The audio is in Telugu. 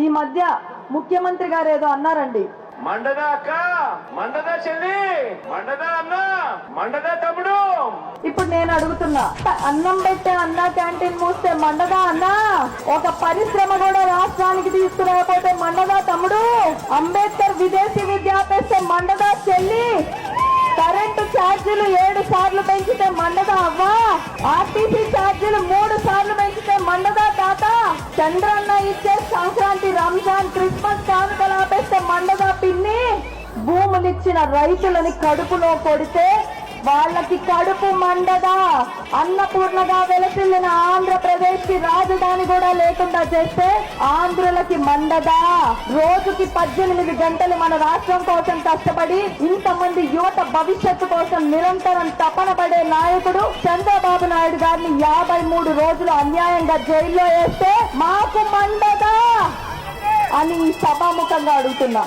ఈ మధ్య ముఖ్యమంత్రి గారు ఏదో అన్నారండి, మండదా అక్క, మండదా చెల్లి, మండదా అన్న, మండదా తమ్ముడు. ఇప్పుడు నేను అడుగుతున్నా, అన్నం పెట్టే అన్నా క్యాంటీన్ మూస్తే మండదా అన్నా, ఒక పరిశ్రమ కూడా రాష్ట్రానికి తీసుకురాకపోతే మండదా తమ్ముడు, అంబేద్కర్ విదేశీ విద్య ఆపేస్తే మండదా చెల్లి, కరెంటు ఛార్జీలు 7 సార్లు పెంచితే మండదా అవ్వా, ఆర్టీసీ ఛార్జీలు 3 సార్లు పెంచితే మండదా తాత, చంద్రన్న ఇచ్చే సంక్రాంతి, రంజాన్, క్రిస్మస్ కానుకలు ఆపేస్తే మండదా పిన్ని, భూములిచ్చిన రైతులని కడుపులో కొడితే వాళ్ళకి కడుపు మండదా, అన్నపూర్ణగా వెలసిల్లిన ఆంధ్రప్రదేశ్ కి రాజధాని కూడా లేకుండా చేస్తే ఆంధ్రులకి మండదా, రోజుకి 18 గంటలు మన రాష్ట్రం కోసం కష్టపడి ఇంతమంది యువత భవిష్యత్తు కోసం నిరంతరం తపన పడే నాయకుడు చంద్రబాబు నాయుడు గారిని 53 రోజులు అన్యాయంగా జైల్లో వేస్తే మాకు మండదా అని సభాముఖంగా అడుగుతున్నా.